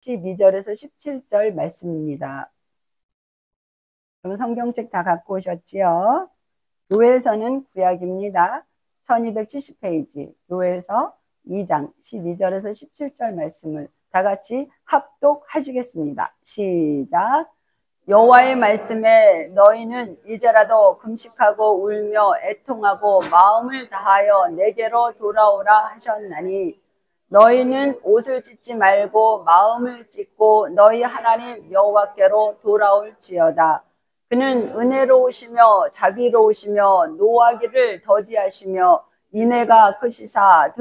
12절에서 17절 말씀입니다. 그럼 성경책 다 갖고 오셨지요? 요엘서는 구약입니다. 1270페이지 요엘서 2장 12절에서 17절 말씀을 다 같이 합독하시겠습니다. 시작. 여호와의 말씀에 너희는 이제라도 금식하고 울며 애통하고 마음을 다하여 내게로 돌아오라 하셨나니 너희는 옷을 찢지 말고 마음을 찢고 너희 하나님 여호와께로 돌아올지어다. 그는 은혜로우시며 자비로우시며 노하기를 더디하시며 인애가 크시사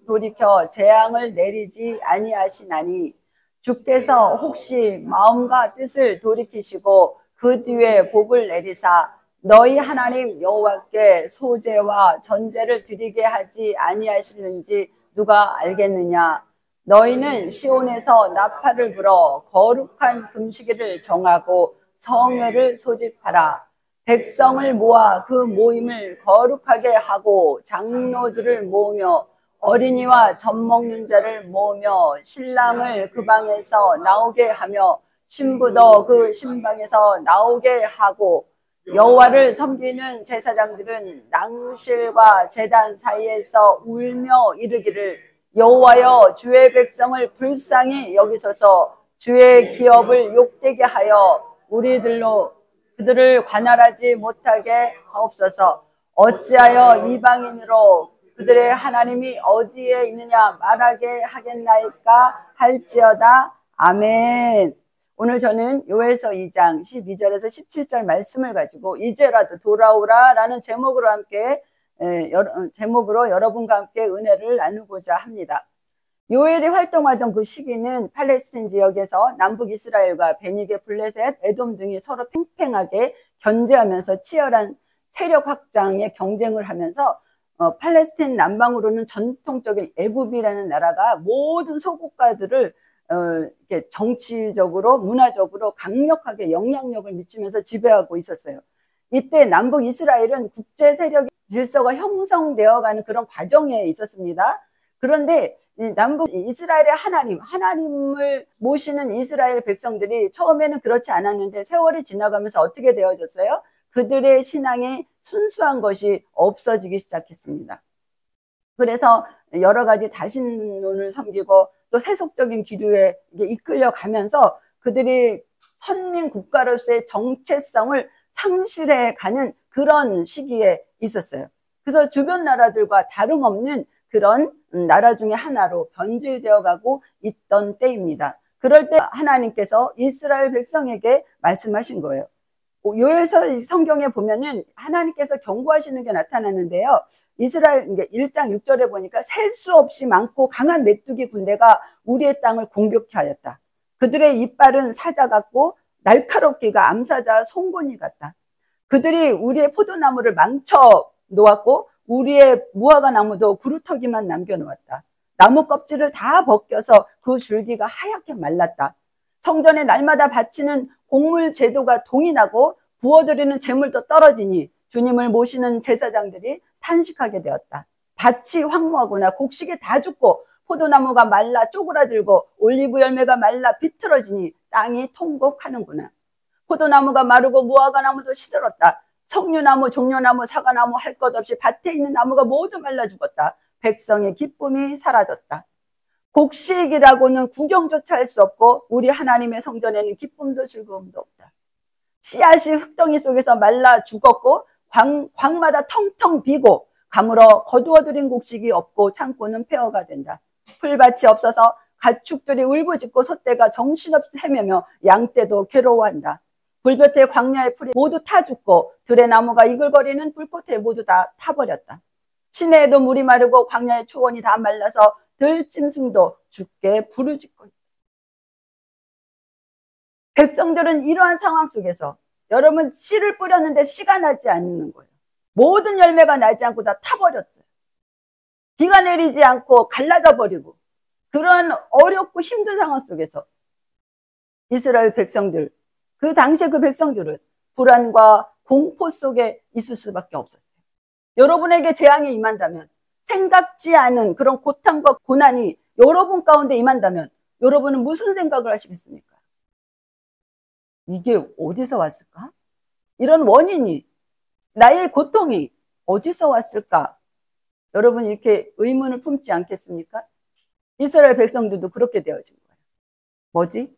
돌이켜 재앙을 내리지 아니하시나니 주께서 혹시 마음과 뜻을 돌이키시고 그 뒤에 복을 내리사 너희 하나님 여호와께 소제와 전제를 드리게 하지 아니하시는지 누가 알겠느냐. 너희는 시온에서 나팔을 불어 거룩한 금식일을 정하고 성회를 소집하라. 백성을 모아 그 모임을 거룩하게 하고 장로들을 모으며 어린이와 젖 먹는 자를 모으며 신랑을 그 방에서 나오게 하며 신부도 그 신방에서 나오게 하고 여호와를 섬기는 제사장들은 낭실과 제단 사이에서 울며 이르기를 여호와여 주의 백성을 불쌍히 여기소서 주의 기업을 욕되게 하여 우리들로 그들을 관할하지 못하게 하옵소서. 어찌하여 이방인으로 그들의 하나님이 어디에 있느냐 말하게 하겠나이까 할지어다. 아멘. 오늘 저는 요엘서 2장 12절에서 17절 말씀을 가지고 이제라도 돌아오라 라는 제목으로 여러분과 함께 은혜를 나누고자 합니다. 요엘이 활동하던 그 시기는 팔레스틴 지역에서 남북 이스라엘과 베니게, 블레셋, 에돔 등이 서로 팽팽하게 견제하면서 치열한 세력 확장에 경쟁을 하면서 팔레스틴 남방으로는 전통적인 애굽이라는 나라가 모든 소국가들을 이렇게 정치적으로 문화적으로 강력하게 영향력을 미치면서 지배하고 있었어요. 이때 남북 이스라엘은 국제 세력의 질서가 형성되어가는 그런 과정에 있었습니다. 그런데 남북 이스라엘의 하나님을 모시는 이스라엘 백성들이 처음에는 그렇지 않았는데 세월이 지나가면서 어떻게 되어졌어요? 그들의 신앙의 순수한 것이 없어지기 시작했습니다. 그래서 여러 가지 다신론을 섬기고 또 세속적인 기류에 이끌려 가면서 그들이 선민 국가로서의 정체성을 상실해 가는 그런 시기에 있었어요. 그래서 주변 나라들과 다름없는 그런 나라 중에 하나로 변질되어 가고 있던 때입니다. 그럴 때 하나님께서 이스라엘 백성에게 말씀하신 거예요. 요엘서 성경에 보면은 하나님께서 경고하시는 게 나타나는데요. 이스라엘 1장 6절에 보니까 셀 수 없이 많고 강한 메뚜기 군대가 우리의 땅을 공격해 하였다. 그들의 이빨은 사자 같고 날카롭기가 암사자 송곳니 같다. 그들이 우리의 포도나무를 망쳐 놓았고 우리의 무화과 나무도 구루터기만 남겨놓았다. 나무 껍질을 다 벗겨서 그 줄기가 하얗게 말랐다. 성전에 날마다 바치는 곡물 제도가 동인하고 부어드리는 제물도 떨어지니 주님을 모시는 제사장들이 탄식하게 되었다. 밭이 황무하구나. 곡식이 다 죽고 포도나무가 말라 쪼그라들고 올리브 열매가 말라 비틀어지니 땅이 통곡하는구나. 포도나무가 마르고 무화과 나무도 시들었다. 석류나무, 종려나무, 사과나무 할 것 없이 밭에 있는 나무가 모두 말라 죽었다. 백성의 기쁨이 사라졌다. 곡식이라고는 구경조차 할 수 없고 우리 하나님의 성전에는 기쁨도 즐거움도 없다. 씨앗이 흙덩이 속에서 말라 죽었고 광마다 텅텅 비고 가물어 거두어들인 곡식이 없고 창고는 폐허가 된다. 풀밭이 없어서 가축들이 울부짖고 소떼가 정신없이 헤매며 양떼도 괴로워한다. 불볕에 광야의 풀이 모두 타 죽고 들의 나무가 이글거리는 불꽃에 모두 다 타버렸다. 시내에도 물이 마르고 광야의 초원이 다 말라서 들짐승도 죽게 부르짖고 있다. 백성들은 이러한 상황 속에서 여러분 씨를 뿌렸는데 씨가 나지 않는 거예요. 모든 열매가 나지 않고 다 타버렸어요. 비가 내리지 않고 갈라져 버리고 그런 어렵고 힘든 상황 속에서 이스라엘 백성들, 그 당시에 그 백성들은 불안과 공포 속에 있을 수밖에 없었어요. 여러분에게 재앙이 임한다면 생각지 않은 그런 고통과 고난이 여러분 가운데 임한다면 여러분은 무슨 생각을 하시겠습니까? 이게 어디서 왔을까? 이런 원인이, 나의 고통이 어디서 왔을까? 여러분 이렇게 의문을 품지 않겠습니까? 이스라엘 백성들도 그렇게 되어진 거예요. 뭐지?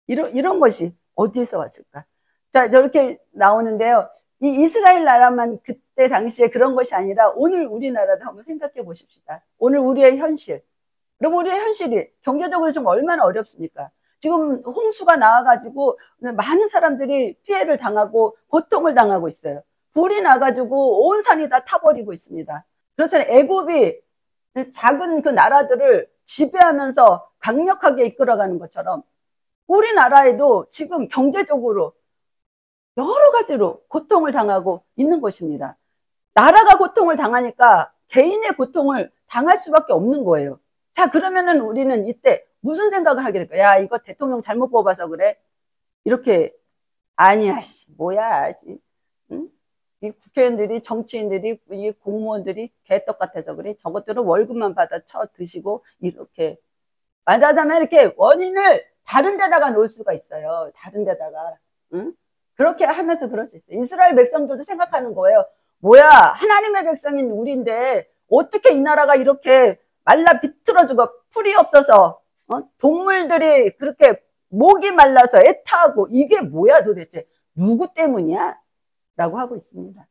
이런 것이 어디에서 왔을까? 자, 저렇게 나오는데요. 이 이스라엘 나라만 그때 당시에 그런 것이 아니라 오늘 우리나라도 한번 생각해 보십시다. 오늘 우리의 현실. 그럼 우리의 현실이 경제적으로 좀 얼마나 어렵습니까? 지금 홍수가 나와가지고 많은 사람들이 피해를 당하고 고통을 당하고 있어요. 불이 나가지고 온 산이 다 타버리고 있습니다. 그렇잖아요. 애굽이 작은 그 나라들을 지배하면서 강력하게 이끌어가는 것처럼 우리나라에도 지금 경제적으로 여러 가지로 고통을 당하고 있는 것입니다. 나라가 고통을 당하니까 개인의 고통을 당할 수밖에 없는 거예요. 자, 그러면은 우리는 이때 무슨 생각을 하게 될까요? 야, 이거 대통령 잘못 뽑아서 그래? 이렇게, 아니야, 뭐야. 응? 이 국회의원들이, 정치인들이, 이 공무원들이 개떡 같아서 그래? 저것들은 월급만 받아 쳐 드시고, 이렇게. 말하자면 이렇게 원인을 다른 데다가 놓을 수가 있어요. 다른 데다가. 응? 그렇게 하면서 그럴 수 있어요. 이스라엘 백성들도 생각하는 거예요. 뭐야, 하나님의 백성인 우리인데 어떻게 이 나라가 이렇게 말라 비틀어지고 풀이 없어서 동물들이 그렇게 목이 말라서 애타하고 이게 뭐야 도대체 누구 때문이야? 라고 하고 있습니다.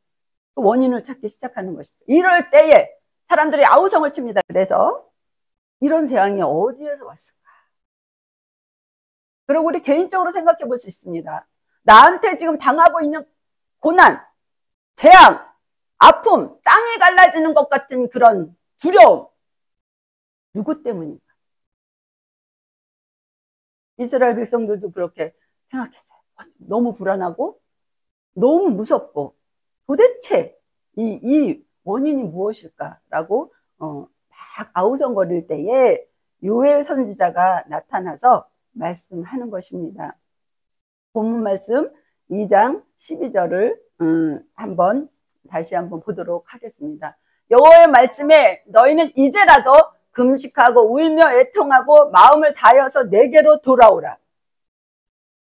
그 원인을 찾기 시작하는 것이죠. 이럴 때에 사람들이 아우성을 칩니다. 그래서 이런 재앙이 어디에서 왔을까? 그리고 우리 개인적으로 생각해 볼 수 있습니다. 나한테 지금 당하고 있는 고난, 재앙, 아픔, 땅이 갈라지는 것 같은 그런 두려움, 누구 때문인가? 이스라엘 백성들도 그렇게 생각했어요. 너무 불안하고 너무 무섭고 도대체 이 원인이 무엇일까라고 막 아우성거릴 때에 요엘 선지자가 나타나서 말씀하는 것입니다. 본문 말씀 2장 12절을 다시 한번 보도록 하겠습니다. 여호와의 말씀에 너희는 이제라도 금식하고 울며 애통하고 마음을 다하여서 내게로 돌아오라.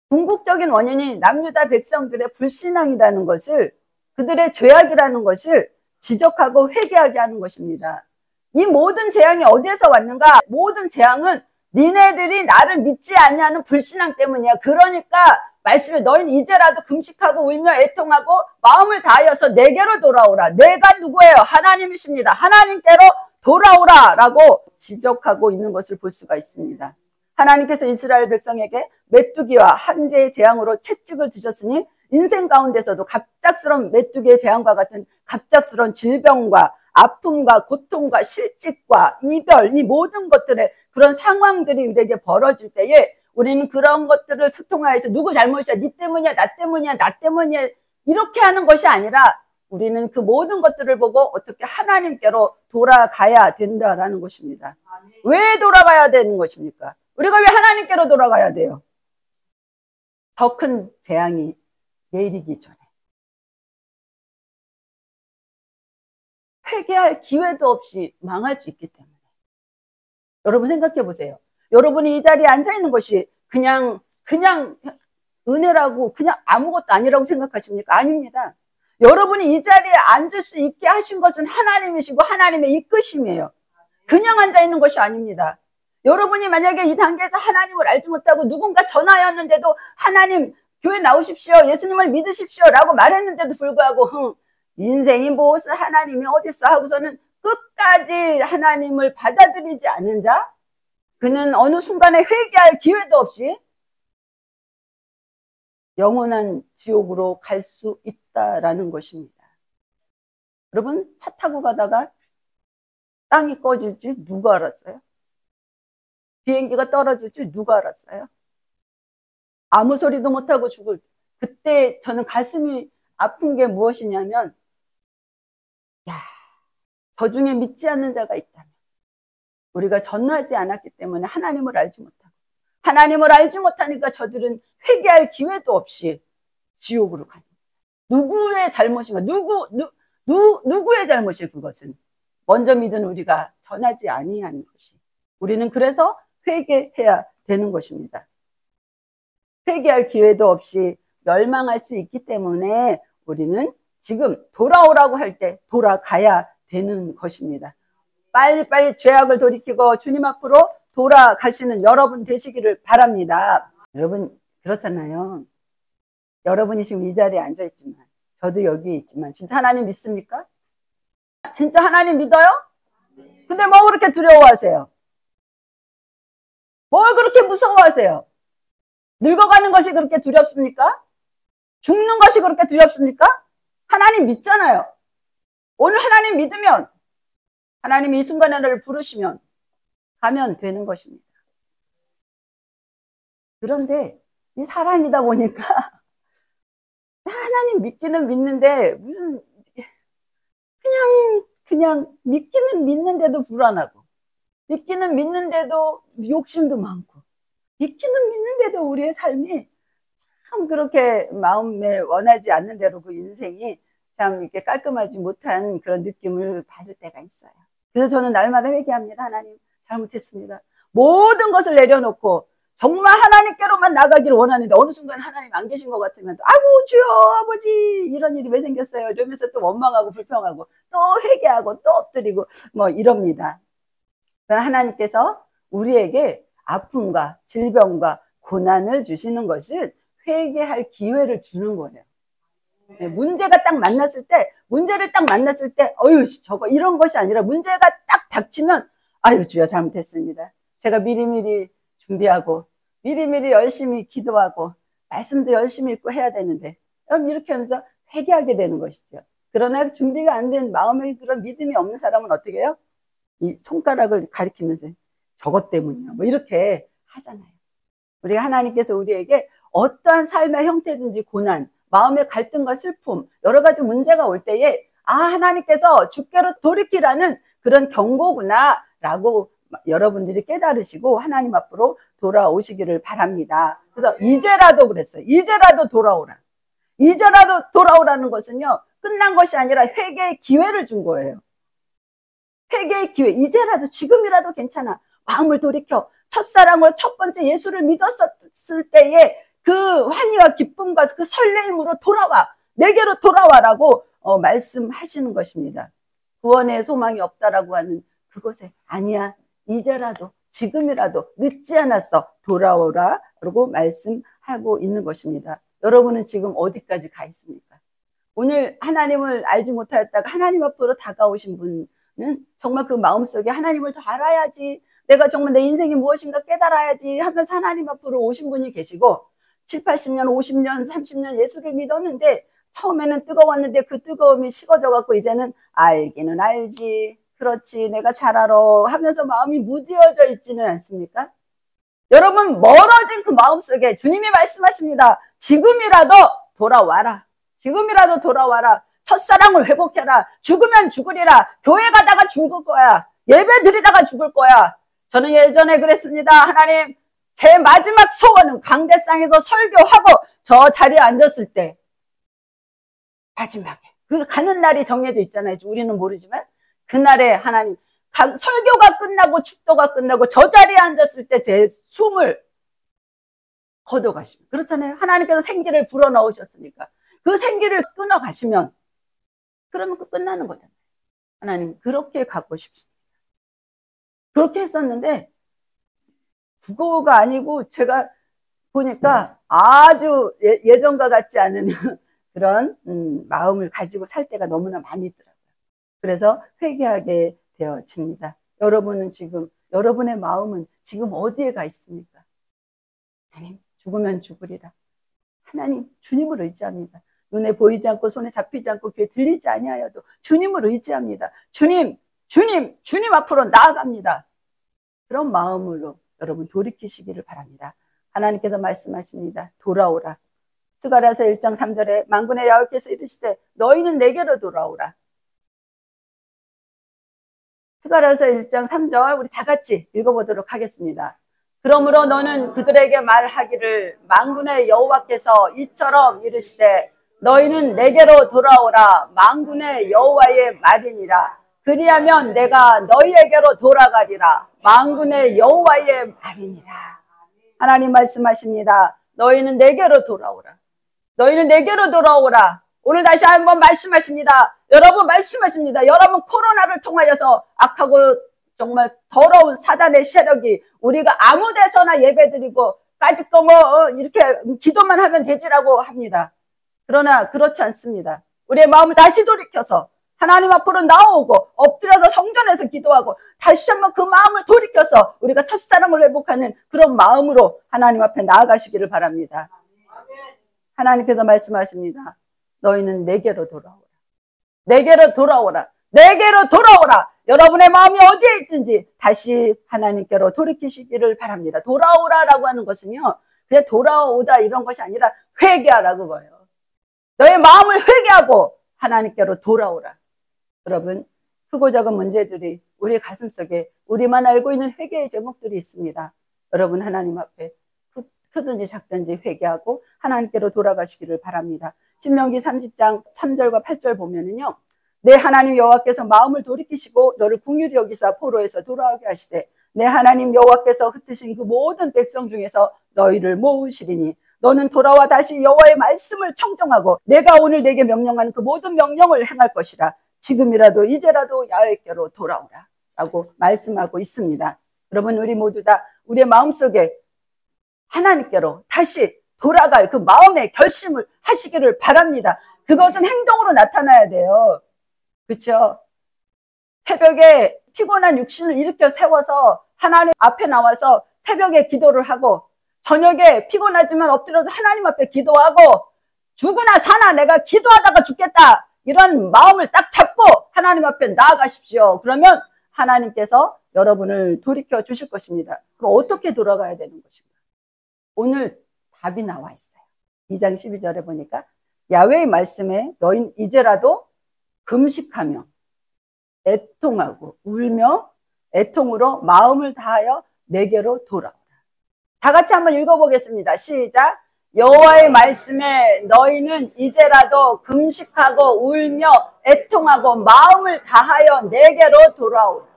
궁극적인 원인이 남유다 백성들의 불신앙이라는 것을, 그들의 죄악이라는 것을 지적하고 회개하게 하는 것입니다. 이 모든 재앙이 어디에서 왔는가? 모든 재앙은 니네들이 나를 믿지 않냐는 불신앙 때문이야. 그러니까 말씀에 너희는 이제라도 금식하고 울며 애통하고 마음을 다하여서 내게로 돌아오라. 내가 누구예요? 하나님이십니다. 하나님께로 돌아오라 라고 지적하고 있는 것을 볼 수가 있습니다. 하나님께서 이스라엘 백성에게 메뚜기와 한재의 재앙으로 채찍을 드셨으니 인생 가운데서도 갑작스러운 메뚜기의 재앙과 같은 갑작스러운 질병과 아픔과 고통과 실직과 이별, 이 모든 것들의 그런 상황들이 우리에게 벌어질 때에 우리는 그런 것들을 소통하여서 누구 잘못이야, 니 때문이야, 나 때문이야, 나 때문이야 이렇게 하는 것이 아니라 우리는 그 모든 것들을 보고 어떻게 하나님께로 돌아가야 된다라는 것입니다. 왜 돌아가야 되는 것입니까? 우리가 왜 하나님께로 돌아가야 돼요? 더 큰 재앙이 내리기 전에. 회개할 기회도 없이 망할 수 있기 때문에. 여러분 생각해 보세요. 여러분이 이 자리에 앉아 있는 것이 그냥 은혜라고 그냥 아무것도 아니라고 생각하십니까? 아닙니다. 여러분이 이 자리에 앉을 수 있게 하신 것은 하나님이시고 하나님의 이끄심이에요. 그냥 앉아 있는 것이 아닙니다. 여러분이 만약에 이 단계에서 하나님을 알지 못하고 누군가 전화였는데도 하나님 교회 나오십시오, 예수님을 믿으십시오 라고 말했는데도 불구하고 인생이 무엇을 하나님이 어딨어 하고서는 끝까지 하나님을 받아들이지 않은 자, 그는 어느 순간에 회개할 기회도 없이 영원한 지옥으로 갈 수 있다라는 것입니다. 여러분 차 타고 가다가 땅이 꺼질 줄 누가 알았어요? 비행기가 떨어질 줄 누가 알았어요? 아무 소리도 못하고 죽을 그때 저는 가슴이 아픈 게 무엇이냐면 저 중에 믿지 않는 자가 있다면 우리가 전하지 않았기 때문에 하나님을 알지 못하고 하나님을 알지 못하니까 저들은 회개할 기회도 없이 지옥으로 가는 거예요. 누구의 잘못인가? 누구의 잘못이 그것은? 먼저 믿은 우리가 전하지 아니하는 것이. 우리는 그래서 회개해야 되는 것입니다. 회개할 기회도 없이 멸망할 수 있기 때문에 우리는 지금 돌아오라고 할 때 돌아가야 되는 것입니다. 빨리빨리 죄악을 돌이키고 주님 앞으로 돌아가시는 여러분 되시기를 바랍니다. 여러분 그렇잖아요. 여러분이 지금 이 자리에 앉아있지만 저도 여기 있지만 진짜 하나님 믿습니까? 진짜 하나님 믿어요? 근데 뭐 그렇게 두려워하세요? 뭘 그렇게 무서워하세요? 늙어가는 것이 그렇게 두렵습니까? 죽는 것이 그렇게 두렵습니까? 하나님 믿잖아요. 오늘 하나님 믿으면 하나님이 이 순간에 나를 부르시면 가면 되는 것입니다. 그런데 이 사람이다 보니까 하나님 믿기는 믿는데 무슨 그냥 믿기는 믿는데도 불안하고 믿기는 믿는데도 욕심도 많고 믿기는 믿는데도 우리의 삶이 참 그렇게 마음에 원하지 않는 대로 그 인생이 참 이렇게 깔끔하지 못한 그런 느낌을 받을 때가 있어요. 그래서 저는 날마다 회개합니다. 하나님 잘못했습니다. 모든 것을 내려놓고 정말 하나님께로만 나가기를 원하는데 어느 순간 하나님 안 계신 것 같으면 아이고 주여 아버지 이런 일이 왜 생겼어요 이러면서 또 원망하고 불평하고 또 회개하고 또 엎드리고 뭐 이럽니다. 하나님께서 우리에게 아픔과 질병과 고난을 주시는 것은 회개할 기회를 주는 거예요. 문제가 딱 만났을 때 문제를 딱 만났을 때 어휴 저거 이런 것이 아니라 문제가 딱 닥치면 아유 주여 잘못했습니다. 제가 미리미리 준비하고 미리미리 열심히 기도하고 말씀도 열심히 읽고 해야 되는데 이렇게 하면서 회개하게 되는 것이죠. 그러나 준비가 안 된 마음에 그런 믿음이 없는 사람은 어떻게 해요? 이 손가락을 가리키면서 저것 때문이야 뭐 이렇게 하잖아요. 우리가 하나님께서 우리에게 어떠한 삶의 형태든지 고난, 마음의 갈등과 슬픔, 여러 가지 문제가 올 때에 하나님께서 주께로 돌이키라는 그런 경고구나 라고 여러분들이 깨달으시고 하나님 앞으로 돌아오시기를 바랍니다. 그래서 이제라도 그랬어요. 이제라도 돌아오라. 이제라도 돌아오라는 것은요. 끝난 것이 아니라 회개의 기회를 준 거예요. 회개의 기회. 이제라도 지금이라도 괜찮아. 마음을 돌이켜 첫사랑으로 첫 번째 예수를 믿었을 때의 그 환희와 기쁨과 그 설레임으로 돌아와. 내게로 돌아와라고 말씀하시는 것입니다. 구원의 소망이 없다라고 하는 그곳에 아니야. 이제라도 지금이라도 늦지 않았어. 돌아오라 라고 말씀하고 있는 것입니다. 여러분은 지금 어디까지 가 있습니까? 오늘 하나님을 알지 못하였다가 하나님 앞으로 다가오신 분은 정말 그 마음속에 하나님을 더 알아야지 내가 정말 내 인생이 무엇인가 깨달아야지 하면서 하나님 앞으로 오신 분이 계시고 7, 80년, 50년, 30년 예수를 믿었는데 처음에는 뜨거웠는데 그 뜨거움이 식어져 갖고 이제는 알기는 알지 그렇지 내가 잘 알아 하면서 마음이 무뎌져 있지는 않습니까? 여러분 멀어진 그 마음속에 주님이 말씀하십니다. 지금이라도 돌아와라. 지금이라도 돌아와라. 첫사랑을 회복해라. 죽으면 죽으리라. 교회 가다가 죽을 거야. 예배 드리다가 죽을 거야. 저는 예전에 그랬습니다. 하나님 제 마지막 소원은 강대상에서 설교하고 저 자리에 앉았을 때 마지막에 그 가는 날이 정해져 있잖아요. 우리는 모르지만 그날에 하나님 설교가 끝나고 축도가 끝나고 저 자리에 앉았을 때 제 숨을 거둬가시면 그렇잖아요. 하나님께서 생기를 불어넣으셨으니까 그 생기를 끊어가시면 그러면 그 끝나는 거잖아요. 하나님 그렇게 갖고 싶습니다. 그렇게 했었는데 국어가 아니고 제가 보니까 아주 예전과 같지 않은 그런 마음을 가지고 살 때가 너무나 많이 있더라고요. 그래서 회개하게 되어집니다. 여러분은 지금 여러분의 마음은 지금 어디에 가 있습니까? 하나님 죽으면 죽으리라. 하나님 주님을 의지합니다. 눈에 보이지 않고 손에 잡히지 않고 귀에 들리지 아니하여도 주님을 의지합니다. 주님 앞으로 나아갑니다. 그런 마음으로 여러분 돌이키시기를 바랍니다. 하나님께서 말씀하십니다. 돌아오라. 스가랴서 1장 3절에 만군의 여호와께서 이르시되 너희는 내게로 돌아오라. 스가랴서 1장 3절 우리 다 같이 읽어보도록 하겠습니다. 그러므로 너는 그들에게 말하기를 만군의 여호와께서 이처럼 이르시되 너희는 내게로 돌아오라. 만군의 여호와의 말이니라. 그리하면 내가 너희에게로 돌아가리라. 만군의 여호와의 말이니라. 하나님 말씀하십니다. 너희는 내게로 돌아오라. 너희는 내게로 돌아오라. 오늘 다시 한번 말씀하십니다. 여러분 말씀하십니다. 여러분 코로나를 통하여서 악하고 정말 더러운 사단의 세력이 우리가 아무 데서나 예배드리고 까짓거 이렇게 기도만 하면 되지라고 합니다. 그러나 그렇지 않습니다. 우리의 마음을 다시 돌이켜서 하나님 앞으로 나오고 엎드려서 성전에서 기도하고 다시 한번 그 마음을 돌이켜서 우리가 첫사랑을 회복하는 그런 마음으로 하나님 앞에 나아가시기를 바랍니다. 하나님께서 말씀하십니다. 너희는 내게로 돌아오라. 내게로 돌아오라. 내게로 돌아오라. 여러분의 마음이 어디에 있든지 다시 하나님께로 돌이키시기를 바랍니다. 돌아오라라고 하는 것은요, 그냥 돌아오다 이런 것이 아니라 회개하라고 거예요. 너의 마음을 회개하고 하나님께로 돌아오라. 여러분, 크고 작은 문제들이 우리 가슴속에 우리만 알고 있는 회개의 제목들이 있습니다. 여러분 하나님 앞에 크든지 작든지 회개하고 하나님께로 돌아가시기를 바랍니다. 신명기 30장 3절과 8절 보면은요, 내 하나님 여호와께서 마음을 돌이키시고 너를 긍휼히 여기사 포로에서 돌아오게 하시되 내 하나님 여호와께서 흩으신 그 모든 백성 중에서 너희를 모으시리니 너는 돌아와 다시 여호와의 말씀을 청정하고 내가 오늘 내게 명령하는 그 모든 명령을 행할 것이라. 지금이라도 이제라도 야훼께로 돌아오라 라고 말씀하고 있습니다. 여러분 우리 모두 다 우리의 마음속에 하나님께로 다시 돌아갈 그 마음의 결심을 하시기를 바랍니다. 그것은 행동으로 나타나야 돼요. 그렇죠? 새벽에 피곤한 육신을 일으켜 세워서 하나님 앞에 나와서 새벽에 기도를 하고 저녁에 피곤하지만 엎드려서 하나님 앞에 기도하고 죽으나 사나 내가 기도하다가 죽겠다 이런 마음을 딱 잡고 하나님 앞에 나아가십시오. 그러면 하나님께서 여러분을 돌이켜 주실 것입니다. 그럼 어떻게 돌아가야 되는 것인가? 오늘 답이 나와 있어요. 2장 12절에 보니까 야훼의 말씀에 너희는 이제라도 금식하며 애통하고 울며 애통으로 마음을 다하여 내게로 돌아오라. 다 같이 한번 읽어보겠습니다. 시작. 여호와의 말씀에 너희는 이제라도 금식하고 울며 애통하고 마음을 다하여 내게로 돌아오라.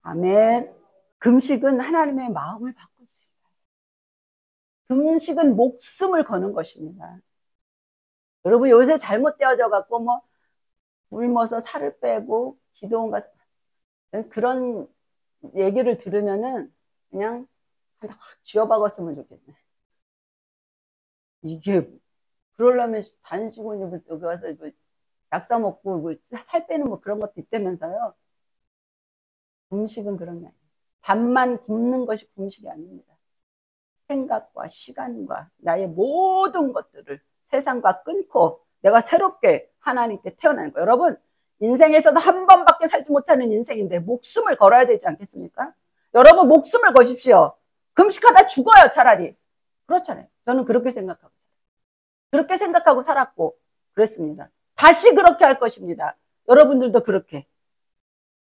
아멘. 금식은 하나님의 마음을 바꿀 수 있어요. 금식은 목숨을 거는 것입니다. 여러분 요새 잘못되어져 갖고 굶어서 살을 빼고 기도원가 그런 얘기를 들으면은 그냥 확 쥐어박았으면 좋겠네. 이게 그러려면 단식원이 여기 와서 약사 먹고 살 빼는 그런 것도 있다면서요. 금식은 그런 게 아니에요. 밥만 굶는 것이 금식이 아닙니다. 생각과 시간과 나의 모든 것들을 세상과 끊고 내가 새롭게 하나님께 태어나는 거예요. 여러분 인생에서도 한 번밖에 살지 못하는 인생인데 목숨을 걸어야 되지 않겠습니까? 여러분 목숨을 거십시오. 금식하다 죽어요 차라리. 그렇잖아요. 저는 그렇게 생각하고 그렇게 생각하고 살았고 그랬습니다. 다시 그렇게 할 것입니다. 여러분들도 그렇게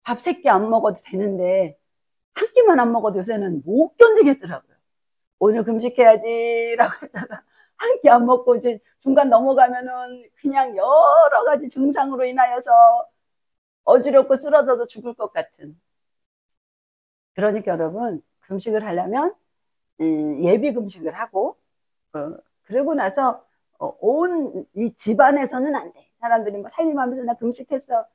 밥 3끼 안 먹어도 되는데 한 끼만 안 먹어도 요새는 못 견디겠더라고요. 오늘 금식해야지 라고 했다가 한 끼 안 먹고 이제 중간 넘어가면은 그냥 여러 가지 증상으로 인하여서 어지럽고 쓰러져서 죽을 것 같은. 그러니까 여러분 금식을 하려면 예비 금식을 하고 그러고 나서 온 이 집안에서는 안 돼. 사람들이 살림하면서 나 금식했어.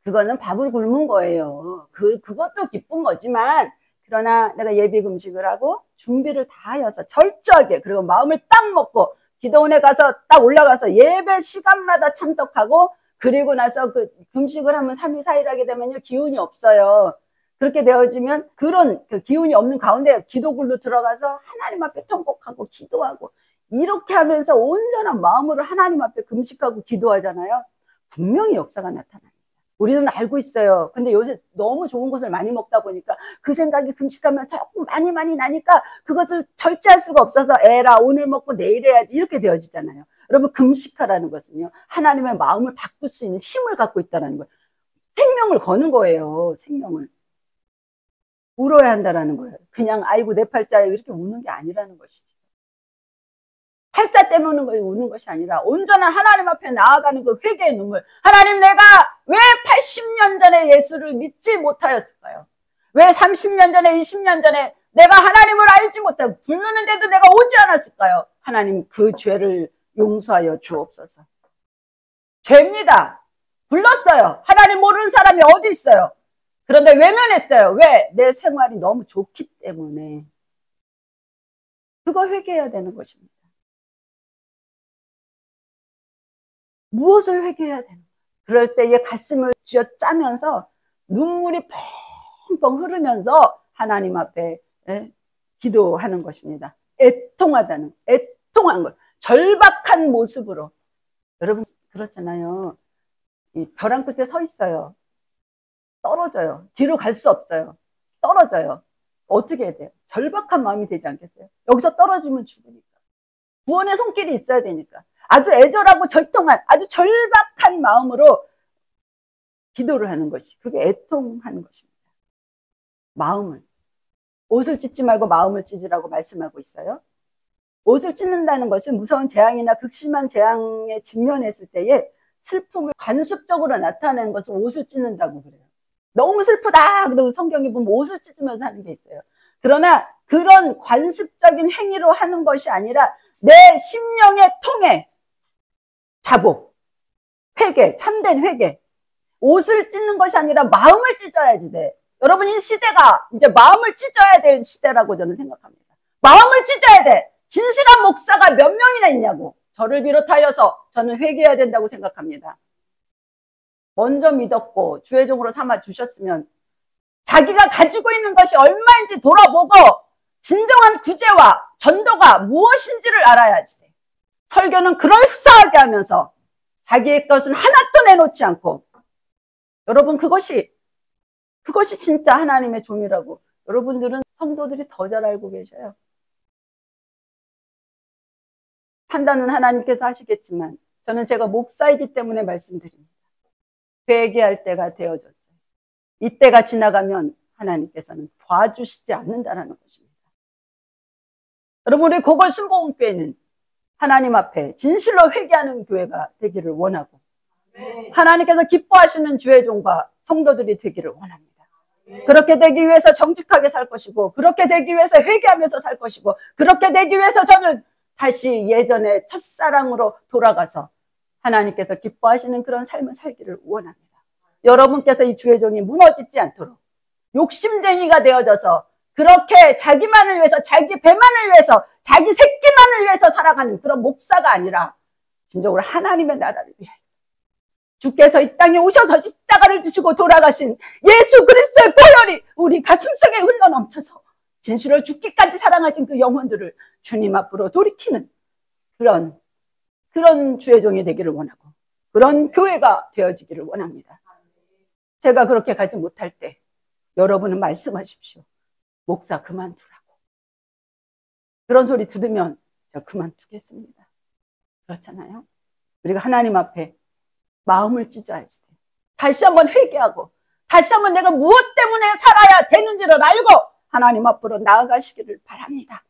그거는 밥을 굶은 거예요. 그것도 기쁜 거지만 그러나 내가 예비 금식을 하고 준비를 다 하여서 철저하게 그리고 마음을 딱 먹고 기도원에 가서 딱 올라가서 예배 시간마다 참석하고 그리고 나서 그 금식을 하면 3일 4일 하게 되면요 기운이 없어요. 그렇게 되어지면 그런 그 기운이 없는 가운데 기도굴로 들어가서 하나님 앞에 통곡하고 기도하고 이렇게 하면서 온전한 마음으로 하나님 앞에 금식하고 기도하잖아요. 분명히 역사가 나타나요. 우리는 알고 있어요. 근데 요새 너무 좋은 것을 많이 먹다 보니까 그 생각이 금식하면 조금 많이 나니까 그것을 절제할 수가 없어서 에라 오늘 먹고 내일 해야지 이렇게 되어지잖아요. 여러분 금식하라는 것은요. 하나님의 마음을 바꿀 수 있는 힘을 갖고 있다는 거예요. 생명을 거는 거예요. 생명을. 울어야 한다는 거예요. 그냥 아이고 내 팔자에 이렇게 우는 게 아니라는 것이지. 팔자 때문에 우는 것이 아니라 온전한 하나님 앞에 나아가는 그 회개의 눈물. 하나님 내가 왜 80년 전에 예수를 믿지 못하였을까요? 왜 30년 전에 20년 전에 내가 하나님을 알지 못하고 부르는데도 내가 오지 않았을까요? 하나님 그 죄를 용서하여 주옵소서. 죄입니다. 불렀어요. 하나님 모르는 사람이 어디 있어요? 그런데 외면했어요. 왜? 내 생활이 너무 좋기 때문에. 그거 회개해야 되는 것입니다. 무엇을 회개해야 되는 거예요? 그럴 때에 가슴을 쥐어짜면서 눈물이 펑펑 흐르면서 하나님 앞에 기도하는 것입니다. 애통한 것. 절박한 모습으로. 여러분 그렇잖아요. 이 벼랑 끝에 서 있어요. 떨어져요. 뒤로 갈 수 없어요. 떨어져요. 어떻게 해야 돼요? 절박한 마음이 되지 않겠어요? 여기서 떨어지면 죽으니까. 구원의 손길이 있어야 되니까. 아주 애절하고 절통한, 아주 절박한 마음으로 기도를 하는 것이, 그게 애통하는 것입니다. 마음을. 옷을 찢지 말고 마음을 찢으라고 말씀하고 있어요. 옷을 찢는다는 것은 무서운 재앙이나 극심한 재앙에 직면했을 때에 슬픔을 관습적으로 나타내는 것을 옷을 찢는다고 그래요. 너무 슬프다 그러고 성경에 보면 옷을 찢으면서 하는 게 있어요. 그러나 그런 관습적인 행위로 하는 것이 아니라 내 심령의 통해, 자복, 회개, 참된 회개. 옷을 찢는 것이 아니라 마음을 찢어야지 돼. 여러분 이 시대가 이제 마음을 찢어야 될 시대라고 저는 생각합니다. 마음을 찢어야 돼. 진실한 목사가 몇 명이나 있냐고. 저를 비롯하여서 저는 회개해야 된다고 생각합니다. 먼저 믿었고 주의 종으로 삼아 주셨으면 자기가 가지고 있는 것이 얼마인지 돌아보고 진정한 구제와 전도가 무엇인지를 알아야지 돼. 설교는 그럴싸하게 하면서 자기의 것은 하나도 내놓지 않고. 여러분 그것이 진짜 하나님의 종이라고 여러분들은 성도들이 더 잘 알고 계셔요. 판단은 하나님께서 하시겠지만 저는 제가 목사이기 때문에 말씀드립니다. 회개할 때가 되어졌어요. 이때가 지나가면 하나님께서는 봐주시지 않는다는 것입니다. 여러분 우리 고걸 순복음교회는 하나님 앞에 진실로 회개하는 교회가 되기를 원하고 하나님께서 기뻐하시는 주의 종과 성도들이 되기를 원합니다. 그렇게 되기 위해서 정직하게 살 것이고 그렇게 되기 위해서 회개하면서 살 것이고 그렇게 되기 위해서 저는 다시 예전의 첫사랑으로 돌아가서 하나님께서 기뻐하시는 그런 삶을 살기를 원합니다. 여러분께서 이 주의 종이 무너지지 않도록 욕심쟁이가 되어져서 그렇게 자기만을 위해서 자기 배만을 위해서 자기 새끼만을 위해서 살아가는 그런 목사가 아니라 진정으로 하나님의 나라를 위해 주께서 이 땅에 오셔서 십자가를 지시고 돌아가신 예수 그리스도의 보혈이 우리 가슴속에 흘러넘쳐서 진실로 죽기까지 사랑하신 그 영혼들을 주님 앞으로 돌이키는 그런 주의 종이 되기를 원하고 그런 교회가 되어지기를 원합니다. 제가 그렇게 가지 못할 때 여러분은 말씀하십시오. 목사 그만두라고. 그런 소리 들으면 저 그만두겠습니다. 그렇잖아요. 우리가 하나님 앞에 마음을 찢어야지 돼. 다시 한번 회개하고 다시 한번 내가 무엇 때문에 살아야 되는지를 알고 하나님 앞으로 나아가시기를 바랍니다.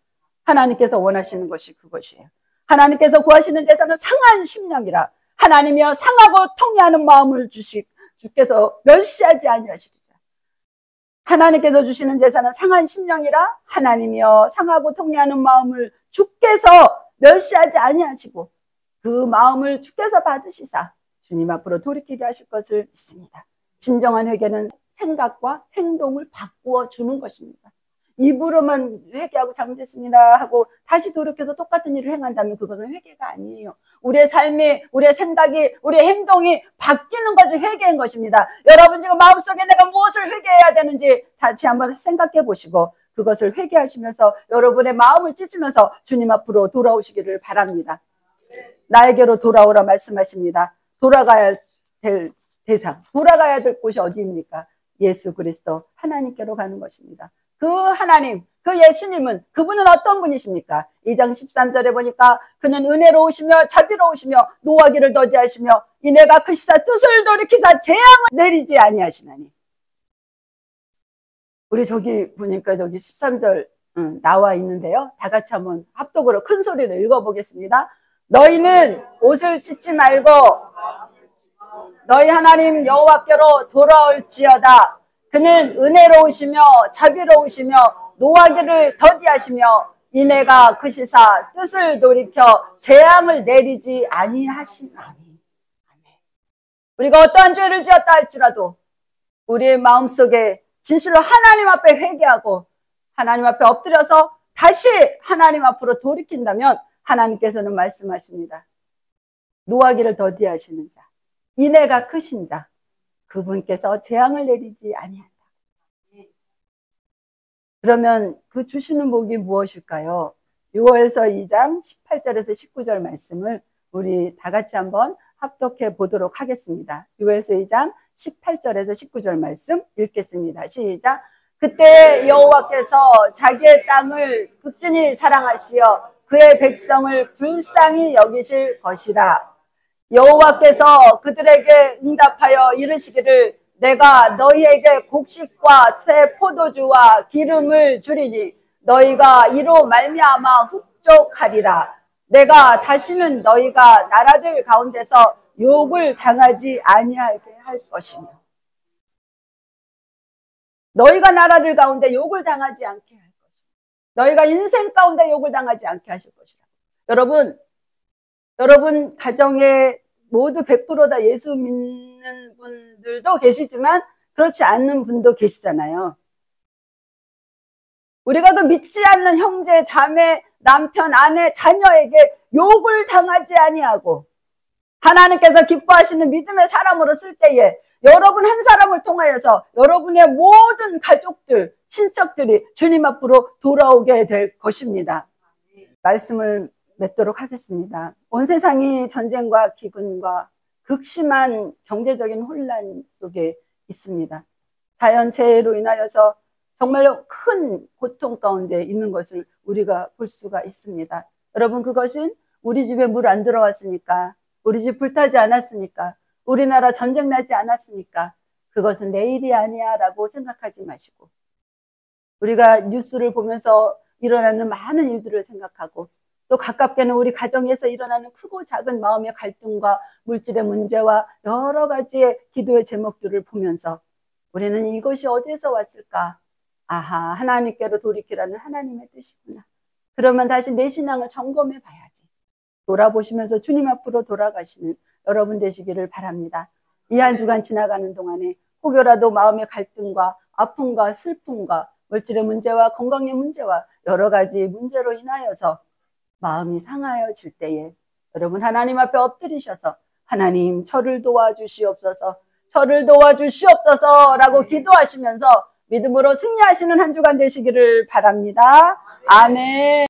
하나님께서 원하시는 것이 그것이에요. 하나님께서 구하시는 제사는 상한 심령이라 하나님이여 상하고 통회하는 마음을 주께서 멸시하지 아니하시리라. 하나님께서 주시는 제사는 상한 심령이라 하나님이여 상하고 통회하는 마음을 주께서 멸시하지 아니하시고 그 마음을 주께서 받으시사 주님 앞으로 돌이키게 하실 것을 믿습니다. 진정한 회개는 생각과 행동을 바꾸어 주는 것입니다. 입으로만 회개하고 잘못했습니다 하고 다시 돌이켜서 똑같은 일을 행한다면 그것은 회개가 아니에요. 우리의 삶이, 우리의 생각이, 우리의 행동이 바뀌는 것이 회개인 것입니다. 여러분 지금 마음속에 내가 무엇을 회개해야 되는지 다시 한번 생각해 보시고 그것을 회개하시면서 여러분의 마음을 찢으면서 주님 앞으로 돌아오시기를 바랍니다. 나에게로 돌아오라 말씀하십니다. 돌아가야 될 대상, 돌아가야 될 곳이 어디입니까? 예수 그리스도 하나님께로 가는 것입니다. 그 하나님, 그 예수님은 그분은 어떤 분이십니까? 2장 13절에 보니까 그는 은혜로우시며 자비로우시며 노하기를 더디하시며 이내가 크시사 뜻을 돌이키사 재앙을 내리지 아니하시나니. 우리 저기 보니까 저기 13절 나와 있는데요. 다 같이 한번 합독으로 큰 소리로 읽어보겠습니다. 너희는 옷을 찢지 말고 너희 하나님 여호와께로 돌아올지어다. 그는 은혜로우시며 자비로우시며 노하기를 더디하시며 이내가 크시사 뜻을 돌이켜 재앙을 내리지 아니하시나니. 우리가 어떠한 죄를 지었다 할지라도 우리의 마음속에 진실로 하나님 앞에 회개하고 하나님 앞에 엎드려서 다시 하나님 앞으로 돌이킨다면 하나님께서는 말씀하십니다. 노하기를 더디하시는 자, 인애가 크신 자, 그분께서 재앙을 내리지 아니한다. 그러면 그 주시는 복이 무엇일까요? 6월서 2장 18절에서 19절 말씀을 우리 다 같이 한번 합독해 보도록 하겠습니다. 6월서 2장 18절에서 19절 말씀 읽겠습니다. 시작. 그때 여호와께서 자기의 땅을 극진히 사랑하시어 그의 백성을 불쌍히 여기실 것이라. 여호와께서 그들에게 응답하여 이르시기를 내가 너희에게 곡식과 새 포도주와 기름을 주리니 너희가 이로 말미암아 흡족하리라. 내가 다시는 너희가 나라들 가운데서 욕을 당하지 아니하게 할 것이며 너희가 나라들 가운데 욕을 당하지 않게 할 것이며 너희가 인생 가운데 욕을 당하지 않게 하실 것이라. 여러분 가정에 모두 100% 다 예수 믿는 분들도 계시지만 그렇지 않는 분도 계시잖아요. 우리가 그 믿지 않는 형제, 자매, 남편, 아내, 자녀에게 욕을 당하지 아니하고 하나님께서 기뻐하시는 믿음의 사람으로 쓸 때에 여러분 한 사람을 통하여서 여러분의 모든 가족들, 친척들이 주님 앞으로 돌아오게 될 것입니다. 말씀을 맺도록 하겠습니다. 온 세상이 전쟁과 기근과 극심한 경제적인 혼란 속에 있습니다. 자연재해로 인하여서 정말로 큰 고통 가운데 있는 것을 우리가 볼 수가 있습니다. 여러분, 그것은 우리 집에 물 안 들어왔으니까, 우리 집 불타지 않았으니까, 우리나라 전쟁 나지 않았으니까 그것은 내 일이 아니야 라고 생각하지 마시고 우리가 뉴스를 보면서 일어나는 많은 일들을 생각하고 또 가깝게는 우리 가정에서 일어나는 크고 작은 마음의 갈등과 물질의 문제와 여러 가지의 기도의 제목들을 보면서 우리는 이것이 어디에서 왔을까? 아하, 하나님께로 돌이키라는 하나님의 뜻이구나. 그러면 다시 내 신앙을 점검해 봐야지. 돌아보시면서 주님 앞으로 돌아가시는 여러분 되시기를 바랍니다. 이 한 주간 지나가는 동안에 혹여라도 마음의 갈등과 아픔과 슬픔과 물질의 문제와 건강의 문제와 여러 가지 문제로 인하여서 마음이 상하여질 때에 여러분 하나님 앞에 엎드리셔서 하나님 저를 도와주시옵소서, 저를 도와주시옵소서 라고 기도하시면서 믿음으로 승리하시는 한 주간 되시기를 바랍니다. 아멘.